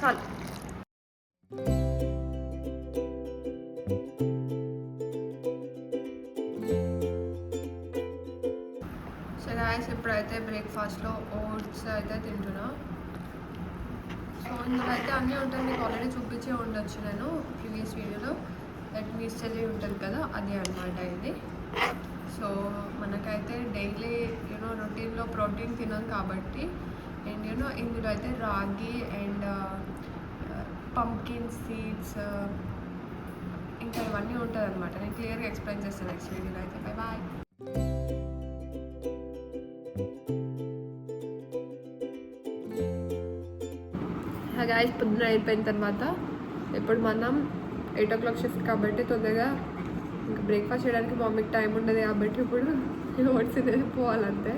చాలు. So guys, ఇప్పుడైతే బ్రేక్ఫాస్ట్లో ఓట్స్ అయితే తింటున్నా. సో ఇందులో అయితే అన్నీ ఉంటుంది, మీకు ఆల్రెడీ చూపించే ఉండొచ్చు నేను ప్రీవియస్ వీడియోలో. దట్ మీన్స్ చెల్లి ఉంటుంది కదా, అది అనమాట ఇది. సో మనకైతే డైలీ రొటీన్లో ప్రోటీన్ తినాం కాబట్టి, అండ్ ఇందులో అయితే రాగి అండ్ పంకిన్ సీడ్స్ ఇంకా ఇవన్నీ ఉంటుంది అనమాట. నేను క్లియర్గా ఎక్స్ప్లెయిన్ చేస్తాను నెక్స్ట్ వీడియోలో అయితే. Bye bye. గాయస్, పొద్దున అయిపోయిన తర్వాత ఇప్పుడు మనం 8 o'clock షిఫ్ట్ కాబట్టి తొందరగా ఇంకా బ్రేక్ఫాస్ట్ చేయడానికి మమ్మీకి టైం ఉండదు కాబట్టి ఇప్పుడు నేను ఓట్స్ తినేసి పోవాలంతే.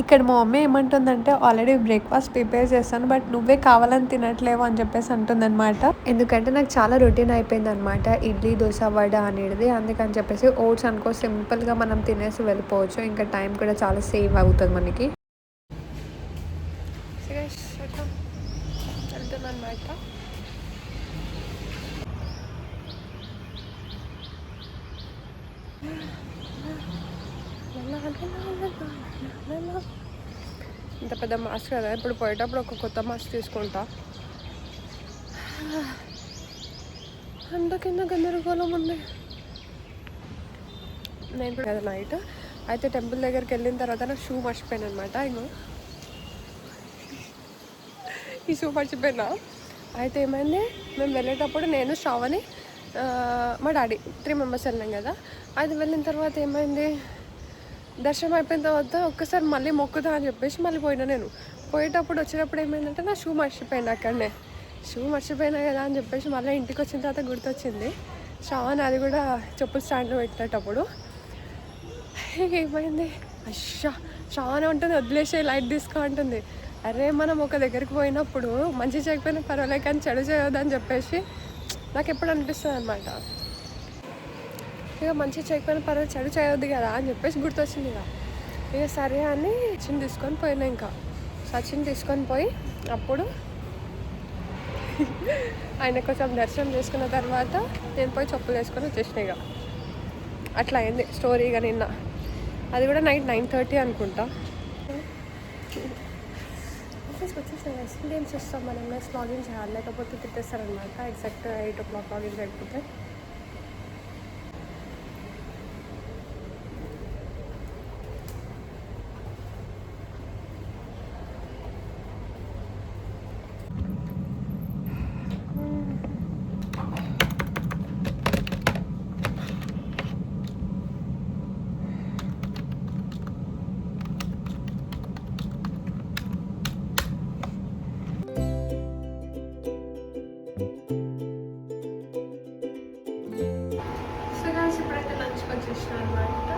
ఇక్కడ మా మమ్మీ ఏమంటుందంటే, ఆల్రెడీ బ్రేక్ఫాస్ట్ ప్రిపేర్ చేస్తాను బట్ నువ్వే కావాలని తినట్లేవు అని చెప్పేసి అంటుందన్నమాట. ఎందుకంటే నాకు చాలా రొటీన్ అయిపోయింది అనమాట ఇడ్లీ, దోశ, వడ అనేది. అందుకని చెప్పేసి ఓట్స్ అనుకో సింపుల్గా మనం తినేసి వెళ్ళిపోవచ్చు, ఇంకా టైం కూడా చాలా సేవ్ అవుతుంది మనకి. వెళ్తుందన్నమాట. ఇంత పెద్ద మాస్క్ కదా, ఇప్పుడు పోయేటప్పుడు ఒక కొత్త మాస్క్ తీసుకుంటా. అంత కింద గందరగోళం ఉంది. నేను కూడా కదా నైట్ అయితే టెంపుల్ దగ్గరికి వెళ్ళిన తర్వాత నా షూ మర్చిపోయాను అనమాట. ఈ షూ మర్చిపోయినా. అయితే ఏమైంది, మేము వెళ్ళేటప్పుడు నేను శ్రావణి మా డాడీ 3 members వెళ్ళాం కదా. అది వెళ్ళిన తర్వాత ఏమైంది, దర్శనం అయిపోయిన తర్వాత ఒక్కసారి మళ్ళీ మొక్కుదా అని చెప్పేసి మళ్ళీ పోయినా. నేను పోయేటప్పుడు వచ్చేటప్పుడు ఏమైందంటే నా షూ మర్చిపోయినా. అక్కడనే షూ మర్చిపోయినా కదా అని చెప్పేసి మళ్ళీ ఇంటికి వచ్చిన తర్వాత గుర్తొచ్చింది. శ్రావణ్ అది కూడా చెప్పులు స్టాండ్లో పెట్టేటప్పుడు ఏమైంది, అయ్యా శ్రావణ్ ఉంటుంది వదిలేసే లైట్ తీసుకో అంటుంది. అరే మనం ఒక దగ్గరికి పోయినప్పుడు మంచి చేయకపోయినా పర్వాలేదు కానీ చెడు చేయొద్దని చెప్పేసి నాకు ఎప్పుడు అనిపిస్తుంది అనమాట. ఇక మంచి చేయకపోయినా పర్వాలేదు చెడు చేయొద్దు కదా అని చెప్పేసి గుర్తొచ్చింది. ఇక సరే అని సచిన్ తీసుకొని పోయినా. ఇంకా సచిన్ తీసుకొని పోయి అప్పుడు ఆయన కొంచెం దర్శనం చేసుకున్న తర్వాత నేను పోయి చెప్పులు వేసుకొని వచ్చేసిన. ఇక అట్లా అయింది స్టోరీ. ఇక నిన్న అది కూడా నైట్ 9:30 అనుకుంటా. ఆఫీస్కి వచ్చేసి ఏం చేస్తాం మనం, నెక్స్ట్ లాగిన్ చేయాలి లేకపోతే తిట్టేస్తారనమాట. ఎగ్జాక్ట్ 8 o'clock లాగిన్ చేయకపోతే. ఇప్పుడైతే లంచ్కి వచ్చేసిన అనమాట.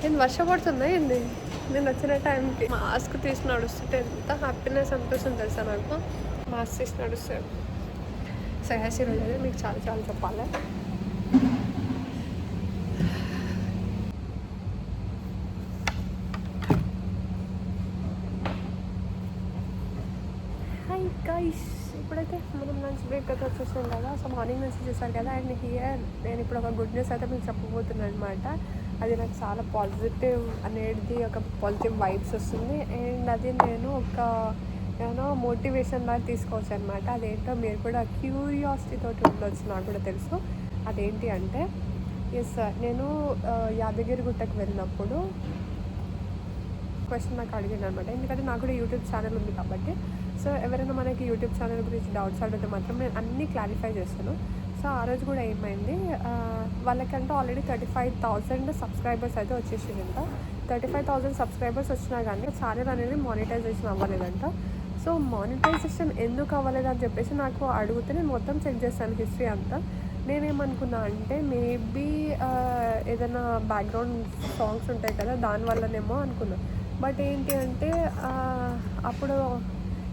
నేను వర్షం పడుతుందా ఏంది, నేను వచ్చిన టైంకి మాస్క్ తీసి నడుస్తుంటే ఎంత హ్యాపీనెస్ అనిపిస్తుంది తెలుసా నాకు. మాస్క్ తీసి నడుస్తే సహాసి రోజు మీకు చాలా చాలా చెప్పాలి. హాయ్ గైస్, ఇప్పుడైతే మనం లంచ్ బ్రేక్ అయితే వచ్చేసాం కదా. సో మార్నింగ్ నుంచి చూసారు కదా. అండ్ హియర్ నేను ఇప్పుడు ఒక గుడ్ న్యూస్ అయితే మీకు చెప్పబోతున్నాను అనమాట. అది నాకు చాలా పాజిటివ్ అనేది, ఒక పాజిటివ్ వైబ్స్ వస్తుంది. అండ్ అది నేను ఒక మోటివేషన్ లాగా తీసుకోవచ్చు అనమాట. అదేంటో మీరు కూడా క్యూరియాసిటీ తోటి ఉండొచ్చు, నాకు కూడా తెలుసు. అదేంటి అంటే, ఎస్ నేను యాదగిరి గుట్టకు వెళ్ళినప్పుడు క్వశ్చన్ నాకు అడిగాను అనమాట. ఎందుకంటే నాకు కూడా యూట్యూబ్ ఛానల్ ఉంది కాబట్టి. సో ఎవరైనా మనకి యూట్యూబ్ ఛానల్ గురించి డౌట్స్ అడిగితే మాత్రం నేను అన్నీ క్లారిఫై చేస్తాను. సో ఆ రోజు కూడా ఏమైంది, వాళ్ళకంటే ఆల్రెడీ 35,000 సబ్స్క్రైబర్స్ అయితే వచ్చేసిందంట. 35,000 సబ్స్క్రైబర్స్ వచ్చినా కానీ ఛానల్ అనేది మానిటైజేషన్ అవ్వలేదంట. సో మానిటైజేషన్ ఎందుకు అవ్వలేదని చెప్పేసి నాకు అడిగితే నేను మొత్తం చెక్ చేస్తాను హిస్టరీ అంతా. నేనేమనుకున్నా అంటే మేబీ ఏదైనా బ్యాక్గ్రౌండ్ సాంగ్స్ ఉంటాయి కదా దానివల్లనేమో అనుకున్నా. బట్ ఏంటి అంటే అప్పుడు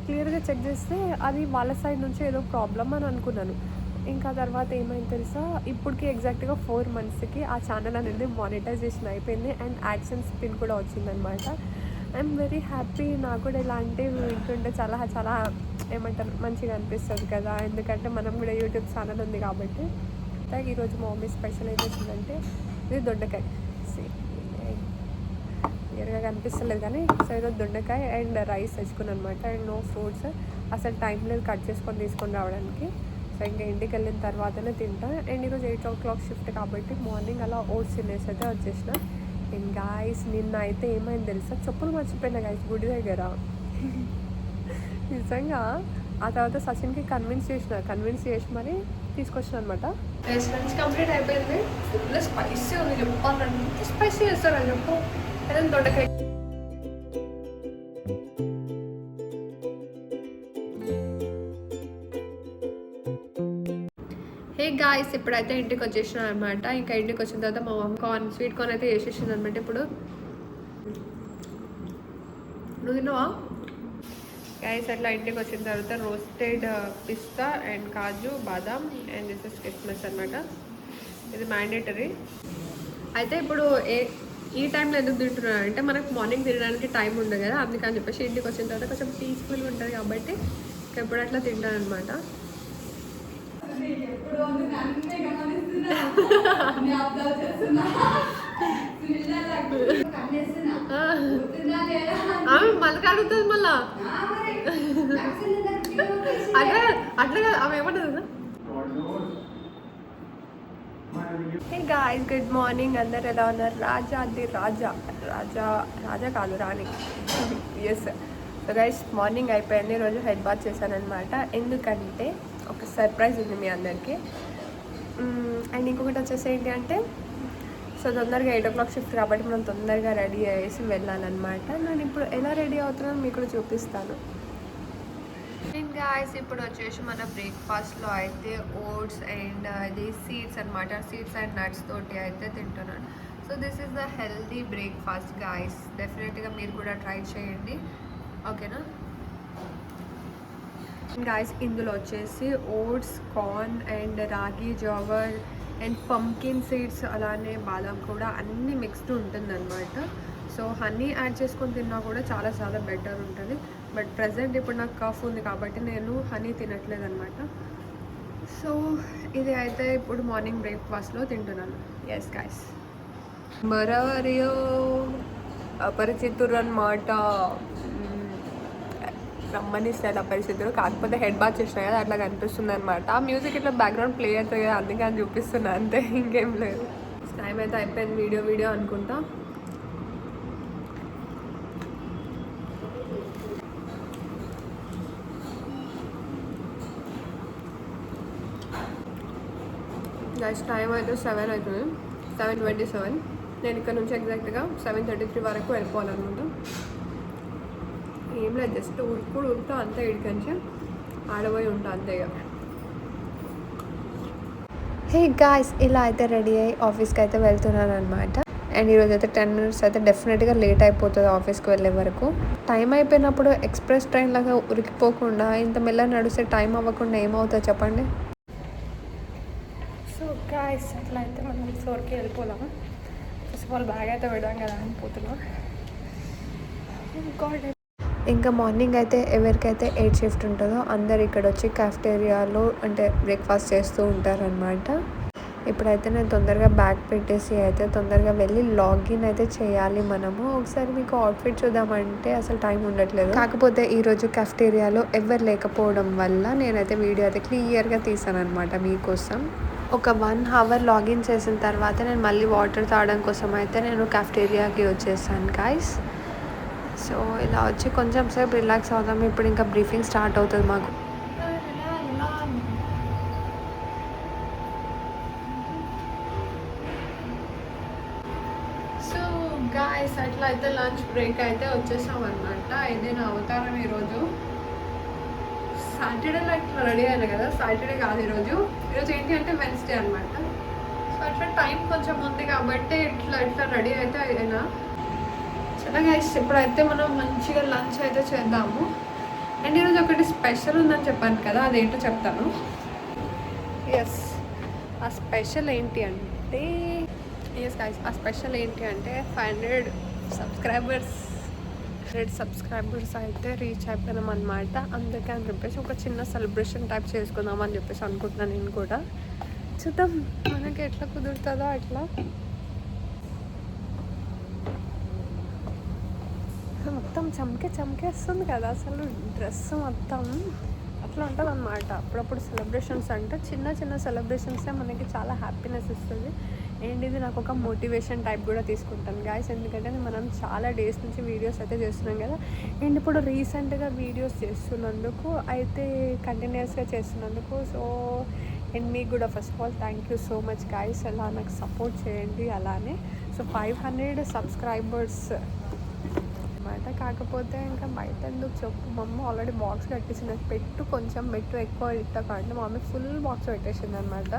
క్లియర్గా చెక్ చేస్తే అది వాళ్ళ సైడ్ నుంచి ఏదో ప్రాబ్లం అని అనుకున్నాను. ఇంకా తర్వాత ఏమైంది తెలుసా, ఇప్పటికి ఎగ్జాక్ట్గా 4 monthsకి ఆ ఛానల్ అనేది మానిటైజేషన్ అయిపోయింది అండ్ యాడ్సెన్స్ పిన్ కూడా వచ్చిందనమాట. I'm very happy. నాకు కూడా ఇలాంటివి వింటుంటే చాలా చాలా ఏమంటారు మంచిగా అనిపిస్తుంది కదా, ఎందుకంటే మనం కూడా యూట్యూబ్ ఛానల్ ఉంది కాబట్టి. ఈరోజు మా మమ్మీ స్పెషల్ ఏం చేసిందంటే ఇది దొండకాయ, క్లియర్గా కనిపిస్తలేదు కానీ, సో ఈరోజు దొండకాయ అండ్ రైస్ తెచ్చుకున్నాను అనమాట. అండ్ నో ఫ్రూట్స్, అసలు టైం లేదు కట్ చేసుకొని తీసుకొని రావడానికి. సో ఇంకా ఇంటికి వెళ్ళిన తర్వాతనే తింటా. అండ్ ఈరోజు 8 o'clock షిఫ్ట్ కాబట్టి మార్నింగ్ అలా ఓట్స్ తినేసి అయితే వచ్చేసిన. అండ్ గాయస్ నిన్న అయితే ఏమైంది తెలుసా, చెప్పులు మర్చిపోయినా గాయస్ గుడి దగ్గర. నిజంగా ఆ తర్వాత సచిన్కి కన్విన్స్ చేసి మరి తీసుకొచ్చిన అనమాట. లంచ్ కంప్లీట్ అయిపోయింది. ఫుల్ స్పైసీ ఉంది, చెప్పాలంటే స్పైసీ చేస్తారని చెప్పు. అండ్ దొండకాయ హే గాయస్ ఇప్పుడైతే ఇంటికి వచ్చేసిన అనమాట. ఇంకా ఇంటికి వచ్చిన తర్వాత మా మమ్మీ స్వీట్ కార్న్ అయితే వేసేసింది అనమాట. ఇప్పుడు నువ్వు తిన్నావా గాయస్? అట్లా ఇంటికి వచ్చిన తర్వాత roasted pista and kaju badam and this is కిస్మిస్ అనమాట. ఇది మ్యాండేటరీ. అయితే ఇప్పుడు ఈ టైంలో ఎందుకు తింటున్నాను అంటే మనకు మార్నింగ్ తినడానికి టైం ఉండదు కదా, అందుకని చెప్పేసి ఇంటికి వచ్చిన తర్వాత కొంచెం పీస్ఫుల్గా ఉంటుంది కాబట్టి ఎప్పుడు అట్లా తింటాను అనమాట. మళ్ళీ అడుగుతుంది మళ్ళా అట్లా అట్లా ఆమె ఏమంటుంది. హే గాయ్స్ గుడ్ మార్నింగ్, అందరు ఎలా ఉన్నారు? రాజా కాదు రాణి. ఎస్. సో గైస్ మార్నింగ్ అయిపోయింది. ఈరోజు హెడ్ బాత్ చేశాను అనమాట. ఎందుకంటే ఒక సర్ప్రైజ్ ఉంది మీ అందరికీ. అండ్ ఇంకొకటి వచ్చేసి ఏంటి అంటే, సో తొందరగా 8 o'clock షిఫ్ట్ కాబట్టి మనం తొందరగా రెడీ అయ్యేసి వెళ్ళాలన్నమాట. నేను ఇప్పుడు ఎలా రెడీ అవుతున్నానో మీకు కూడా చూపిస్తాను. అండ్ గాయస్ ఇప్పుడు వచ్చేసి మన బ్రేక్ఫాస్ట్లో అయితే ఓట్స్ అండ్ ఇది సీడ్స్ అనమాట. సీడ్స్ అండ్ నట్స్ తోటి అయితే తింటున్నాను. So this is the healthy breakfast guys. డెఫినెట్గా మీరు కూడా ట్రై చేయండి, ఓకేనా గాయస్? ఇందులో వచ్చేసి ఓట్స్, కార్న్ అండ్ రాగి జోవర్ అండ్ పంకిన్ సీడ్స్ అలానే బాదం కూడా అన్నీ మిక్స్డ్ ఉంటుందన్నమాట. సో హనీ యాడ్ చేసుకొని తిన్నా కూడా చాలా చాలా బెటర్ ఉంటుంది. బట్ ప్రజెంట్ ఇప్పుడు నాకు కఫ్ ఉంది కాబట్టి నేను హనీ తినట్లేదు అనమాట. సో ఇది అయితే ఇప్పుడు మార్నింగ్ బ్రేక్ఫాస్ట్లో తింటున్నాను. ఎస్ గాయస్, మరవరియో అపరిచితురు అనమాట. రమ్మని స్టైల్ అపరిచితురు, కాకపోతే హెడ్ బాత్ చేసినా కదా అట్లా కనిపిస్తుంది అనమాట. ఆ మ్యూజిక్ ఇట్లా బ్యాక్గ్రౌండ్ ప్లే అవుతుంది కదా, అందుకే అని చూపిస్తున్నా అంతే, ఇంకేం లేదు. టైం అయితే అయిపోయింది. వీడియో అనుకుంటా. గైస్ టైం అయితే 7 అవుతుంది, 7:27. నేను ఇక్కడ నుంచి ఎగ్జాక్ట్గా 7:33 వరకు వెళ్ళిపోవాలన్నమాట. ఏం లేదు, జస్ట్ ఉడుకుతా అంతే. ఇక్కడి ఆడబోయి ఉంటా అంతే ఇక. హే గాయ్స్ ఇలా అయితే రెడీ అయ్యి ఆఫీస్కి అయితే వెళ్తున్నాను అనమాట. అండ్ ఈరోజు అయితే 10 minutes అయితే డెఫినెట్గా లేట్ అయిపోతుంది ఆఫీస్కి వెళ్ళే వరకు. టైం అయిపోయినప్పుడు ఎక్స్ప్రెస్ ట్రైన్ లాగా ఉరికిపోకుండా ఇంత మెల్ల నడిస్తే టైం అవ్వకుండా ఏమవుతుందో చెప్పండి. సో గాయ్స్ అట్లా అయితే మనం స్టోర్కి వెళ్ళిపోదాము. ఫస్ట్ ఆఫ్ ఆల్ బ్యాగ్ అయితే పెడదాం కదా అని పోతున్నాం. ఇంకా మార్నింగ్ అయితే ఎవరికైతే 8 షిఫ్ట్ ఉంటుందో అందరు ఇక్కడ వచ్చి కాఫ్టేరియాలో అంటే బ్రేక్ఫాస్ట్ చేస్తూ ఉంటారనమాట. ఇప్పుడైతే నేను తొందరగా బ్యాగ్ పెట్టేసి అయితే తొందరగా వెళ్ళి లాగిన్ అయితే చేయాలి మనము. ఒకసారి మీకు అవుట్ఫిట్ చూద్దామంటే అసలు టైం ఉండట్లేదు. కాకపోతే ఈరోజు కాఫ్టేరియాలో ఎవరు లేకపోవడం వల్ల నేనైతే వీడియో అయితే క్లియర్గా తీసాను అనమాట మీకోసం. ఒక 1 hour లాగిన్ చేసిన తర్వాత నేను మళ్ళీ వాటర్ తాగడం కోసం అయితే నేను కాఫ్టేరియాకి వచ్చేసాను గాయ్స్. సో ఇలా వచ్చి కొంచెం సేపు రిలాక్స్ అవుతాము. ఇప్పుడు ఇంకా బ్రీఫింగ్ స్టార్ట్ అవుతుంది మాకు. సో గాయ్స్ అట్లా అయితే లంచ్ బ్రేక్ అయితే వచ్చేసాం అనమాట. ఇదే నా అవతారం ఈరోజు. సాటర్డేలో ఇట్లా రెడీ అయ్యాను కదా, సాటర్డే కాదు ఈరోజు ఏంటి అంటే వెన్స్డే అనమాట. సో అట్లా టైం కొంచెం ఉంది కాబట్టి ఇట్లా రెడీ అయితే అయినా. చాలా గైస్ ఇప్పుడైతే మనం మంచిగా లంచ్ అయితే చేద్దాము. అండ్ ఈరోజు ఒకటి స్పెషల్ ఉందని చెప్పాను కదా, అదేంటో చెప్తాను. ఎస్ ఆ స్పెషల్ ఏంటి అంటే ఎస్ గైస్ ఆ స్పెషల్ ఏంటి అంటే 500 సబ్స్క్రైబర్స్ అయితే రీచ్ అయిపోయినాం అనమాట. అందుకే అని చెప్పేసి ఒక చిన్న సెలబ్రేషన్ టైప్ చేసుకుందాం అని చెప్పేసి అనుకుంటున్నాను. నేను కూడా చూద్దాం మనకి ఎట్లా కుదురుతుందో అట్లా. మొత్తం చమకేస్తుంది కదా అసలు డ్రెస్ మొత్తం అట్లా ఉంటుంది అనమాట. అప్పుడప్పుడు సెలబ్రేషన్స్ అంటే చిన్న సెలబ్రేషన్సే మనకి చాలా హ్యాపీనెస్ ఇస్తుంది. అండ్ ఇది నాకు ఒక మోటివేషన్ టైప్ కూడా తీసుకుంటాను గాయస్. ఎందుకంటే మనం చాలా డేస్ నుంచి వీడియోస్ అయితే చేస్తున్నాం కదా. అండ్ ఇప్పుడు రీసెంట్గా వీడియోస్ చేస్తున్నందుకు అయితే కంటిన్యూస్గా చేస్తున్నందుకు సో అండ్ మీకు కూడా first of all thank you so much guys. అలా నాకు సపోర్ట్ చేయండి అలానే. సో 500 సబ్స్క్రైబర్స్ అనమాట. కాకపోతే ఇంకా బయట ఎందుకు చెప్పు, మా అమ్మ ఆల్రెడీ బాక్స్ కట్టేసింది. పెట్టు కొంచెం పెట్టు ఎక్కువ ఇట్టకంటే మా మమ్మీ ఫుల్ బాక్స్ పెట్టేసింది అనమాట.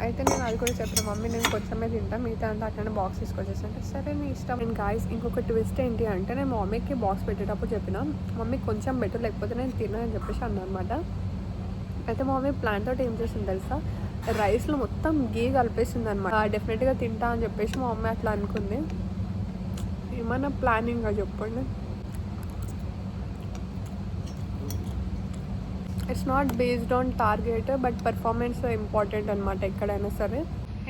అయితే నేను అది కూడా చెప్పాను, మమ్మీ నేను కొంచెమే తింటాను, మిగతా అంతా అట్లనే బాక్స్ తీసుకొచ్చేసి అంటే సరే నీ ఇష్టం. నేను గాయస్ ఇంకొక ట్విస్ట్ ఏంటి అంటే నేను మా మమ్మీకి బాక్స్ పెట్టేటప్పుడు చెప్పిన మమ్మీ కొంచెం బెటర్ లేకపోతే నేను తిన్నాను అని చెప్పేసి అన్నా అనమాట. అయితే మా మమ్మీ ప్లాన్ తోటి ఏం చేసింది తెలుసా, రైస్లో మొత్తం గీ కలిపేసింది అనమాట. డెఫినెట్గా తింటా అని చెప్పేసి మా మమ్మీ అట్లా అనుకుంది. ఏమన్నా ప్లానింగ్గా చెప్పండి. It's not based on target but performance important అనమాట ఎక్కడైనా సరే.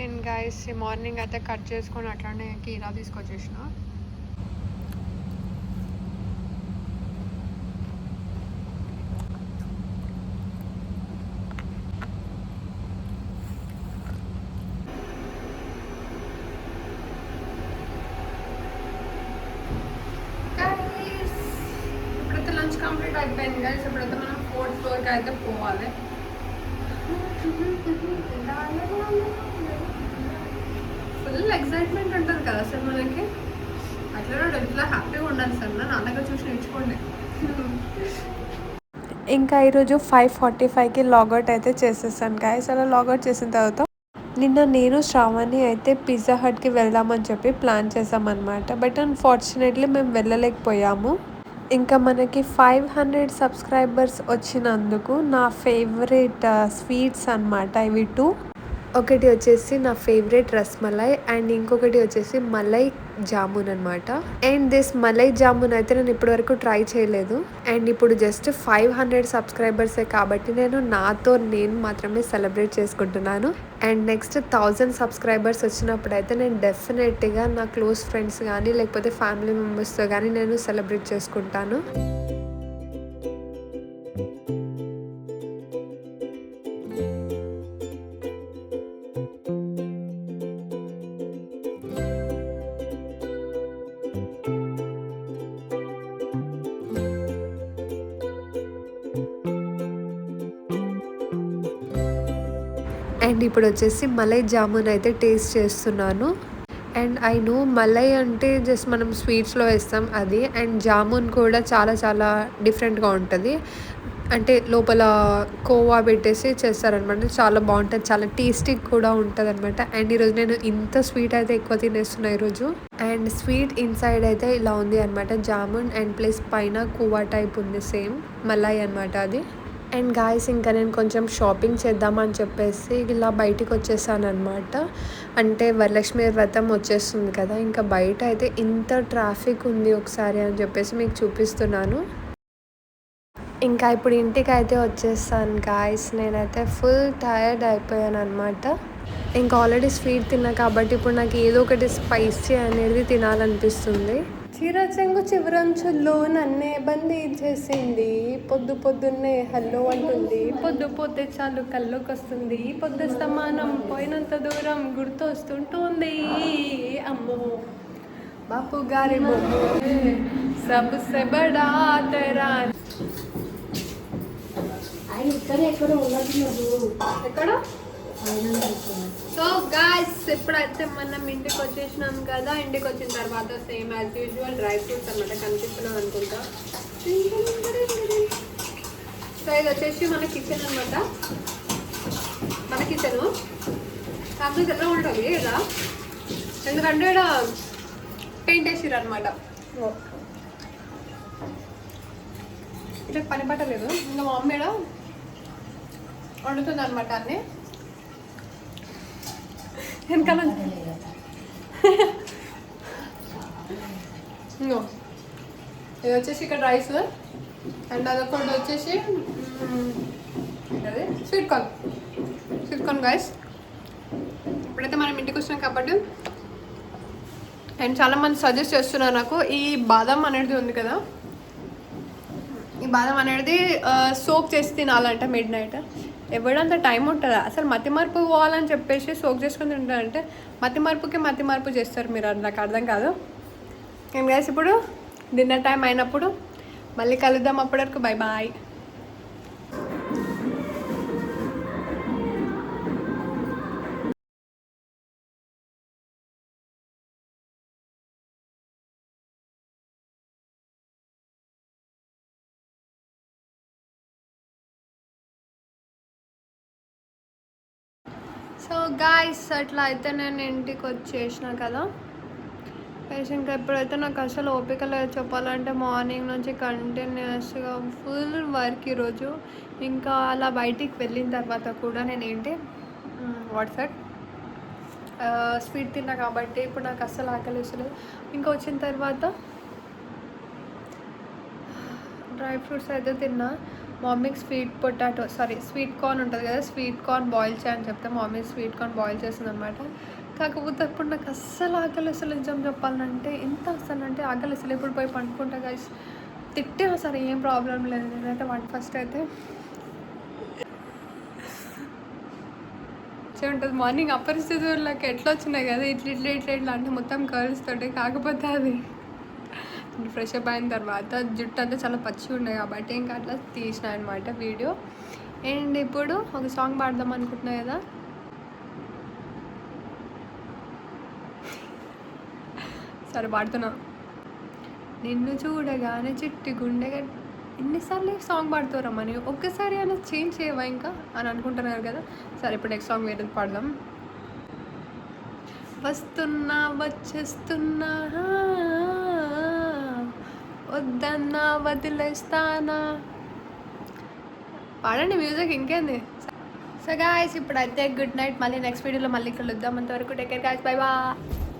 అండ్ గైస్ మార్నింగ్ అయితే కట్ చేసుకొని అట్లానే కీరా తీసుకొచ్చేసిన. ఇప్పుడైతే లంచ్ కంప్లీట్ అయిపోయింది గైస్. ఇప్పుడైతే మనం 4th ఫ్లోర్కి అయితే పోవాలి. ఫుల్ ఎక్సైట్మెంట్ ఉంటుంది కదా అసలు మనకి. అట్లా ఇట్లా హ్యాపీగా ఉండాలి సార్, నాన్నగా చూసి నేర్చుకోండి. ఇంకా ఈరోజు 5:45కి లాగౌట్ అయితే చేసేసాను గైస్. అలా లాగౌట్ చేసిన తర్వాత నిన్న నేను శ్రావణి అయితే పిజ్జా హట్కి వెళ్దామని చెప్పి ప్లాన్ చేసామన్నమాట. బట్ అన్ఫార్చునేట్లీ మేము వెళ్ళలేకపోయాము. ఇంకా మనకి 500 సబ్స్క్రైబర్స్ వచ్చినందుకు నా ఫేవరెట్ స్వీట్స్ అన్నమాట ఇవి 2. ఒకటి వచ్చేసి నా ఫేవరెట్ రస్మలై అండ్ ఇంకొకటి వచ్చేసి మలై జామున్ అనమాట. అండ్ దిస్ మలై జామున్ అయితే నేను ఇప్పటివరకు ట్రై చేయలేదు. అండ్ ఇప్పుడు జస్ట్ 500 సబ్స్క్రైబర్సే కాబట్టి నేను మాత్రమే సెలబ్రేట్ చేసుకుంటున్నాను. అండ్ నెక్స్ట్ 1000 సబ్స్క్రైబర్స్ వచ్చినప్పుడు అయితే నేను డెఫినెట్గా నా క్లోజ్ ఫ్రెండ్స్ కానీ లేకపోతే ఫ్యామిలీ మెంబర్స్తో కానీ నేను సెలబ్రేట్ చేసుకుంటాను. అండ్ ఇప్పుడు వచ్చేసి మలై జామున్ అయితే టేస్ట్ చేస్తున్నాను. అండ్ ఐ నో మలై అంటే జస్ట్ మనం స్వీట్స్లో వేస్తాం అది. అండ్ జామున్ కూడా చాలా చాలా డిఫరెంట్గా ఉంటుంది. అంటే లోపల కోవా పెట్టేసి చేస్తారనమాట. చాలా బాగుంటుంది, చాలా టేస్టీ కూడా ఉంటుంది అనమాట. అండ్ ఈరోజు నేను ఇంత స్వీట్ అయితే ఎక్కువ తినేస్తున్నాను ఈరోజు. అండ్ స్వీట్ ఇన్సైడ్ అయితే ఇలా ఉంది అనమాట జామున్ అండ్ ప్లస్ పైన కోవా టైప్ ఉంది, సేమ్ మలై అనమాట అది. అండ్ గాయస్ ఇంకా నేను కొంచెం షాపింగ్ చేద్దామని చెప్పేసి ఇలా బయటికి వచ్చేసాను అనమాట. అంటే వరలక్ష్మి వ్రతం వచ్చేస్తుంది కదా, ఇంకా బయట అయితే ఇంత ట్రాఫిక్ ఉంది ఒకసారి అని చెప్పేసి మీకు చూపిస్తున్నాను. ఇంకా ఇప్పుడు ఇంటికి అయితే వచ్చేసాను గాయస్. నేనైతే ఫుల్ టైర్డ్ అయిపోయాను అనమాట. ఇంకా ఆల్రెడీ స్వీట్ తిన్నా కాబట్టి ఇప్పుడు నాకు ఏదో ఒకటి స్పైసీ అనేది తినాలనిపిస్తుంది. చీరచెంగు చివరంచుల్లో నన్నే బందీ చేసింది, పొద్దున్నే హల్లో అంటుంది, పొద్దు చాలు కల్లోకి వస్తుంది, పొద్దు సమానం పోయినంత దూరం గుర్తు వస్తుంటుంది. అమ్మో బాపు గారి సబ్సే బడా తెరా. ఎక్కడ సో గాయ్స్ ఇప్పుడైతే మనం ఇంటికి వచ్చేసినాం కదా. ఇంటికి వచ్చిన తర్వాత same as usual dry fruits అనమాట కనిపిస్తున్నాం అనుకుంటా. సో ఇది వచ్చేసి మన కిచెన్ అనమాట. మన కిచెన్ ఫ్యామిలీ ఎలా ఉంటుంది ఇలా, ఎందుకంటే ఇక్కడ పెయింట్ వేసిర్రు అనమాట. ఇట్లా పని పట్టలేదు. ఇంకా మా మమ్మీ వండుతుంది అనమాట అన్నీ వెనకాల ఇంకో ఇది వచ్చేసి ఇక్కడ రైస్ అండ్ అదొకటి వచ్చేసి అదే స్వీట్ కార్న్ గైస్. ఇప్పుడైతే మనం ఇంటికి వచ్చినాం కాబట్టి అండ్ చాలామంది సజెస్ట్ చేస్తున్నారు నాకు ఈ బాదం అనేది ఉంది కదా, ఈ బాదం అనేది సోక్ చేసి తినాలంటే మిడ్ నైట్. ఎవడంత టైం ఉంటుందా అసలు? మతిమరుపు పోవాలని చెప్పేసి సోక్ చేసుకుని తింటారంటే మతిమరుపు చేస్తారు మీరు, అది నాకు అర్థం కాదు. ఏం గైస్ ఇప్పుడు డిన్నర్ టైం అయినప్పుడు మళ్ళీ కలుద్దాం, అప్పటి వరకు బై బాయ్. సో గాయస్ అట్లా అయితే నేను ఇంటికి వచ్చేసిన కదా. ఇంకా ఎప్పుడైతే నాకు అసలు ఓపిక లేదు చెప్పాలంటే, మార్నింగ్ నుంచి కంటిన్యూస్గా ఫుల్ వర్క్ ఈరోజు. ఇంకా అలా బయటికి వెళ్ళిన తర్వాత కూడా నేను వాట్సాప్ స్వీట్ తిన్నా కాబట్టి ఇప్పుడు నాకు అస్సలు ఆకలి వేసలేదు. ఇంకా వచ్చిన తర్వాత డ్రై ఫ్రూట్స్ అయితే తిన్నా. మమ్మీకి స్వీట్ కార్న్ ఉంటుంది కదా, స్వీట్ కార్న్ బాయిల్ చేయని చెప్తే మమ్మీ స్వీట్ కార్న్ బాయిల్ చేసింది అనమాట. కాకపోతే ఇప్పుడు నాకు అస్సలు ఆకలి అసలు నిజం చెప్పాలంటే ఎంత అసలు అంటే ఆకలి అసలు. ఇప్పుడు పోయి పండుకుంటా గైస్, తిట్టినా సరే ఏం ప్రాబ్లం లేదు. నేనైతే ఫస్ట్ అయితే ఉంటుంది మార్నింగ్ అపరిస్థితులకు ఎట్లా వచ్చినాయి కదా, ఇట్లా అంటే మొత్తం కర్ల్స్ తోటి. కాకపోతే అది ఫ్రెష్ అప్ అయిన తర్వాత జుట్టు అంతా చాలా పచ్చి ఉన్నాయి కాబట్టి ఇంకా అట్లా తీసిన అనమాట వీడియో. అండ్ ఇప్పుడు ఒక సాంగ్ పాడదాం అనుకుంటున్నా కదా, సరే పాడుతున్నా. నిన్ను చూడగానే చిట్టి గుండె ఎన్నిసార్లు సాంగ్ పాడుతారమ్మని, ఒక్కసారి అయినా చేంజ్ చేయవా ఇంకా అని అనుకుంటున్నారు కదా. సరే ఇప్పుడు నెక్స్ట్ సాంగ్ వేరేది పాడదాం. వస్తున్నా వచ్చేస్తున్నా వద్దన్నా వదిలేస్తానా. పాడండి మ్యూజిక్, ఇంకేంది. సో గాయ్స్ ఇప్పుడైతే గుడ్ నైట్, మళ్ళీ నెక్స్ట్ వీడియోలో మళ్ళీ కలుద్దాం. అంతవరకు take care guys, bye bye.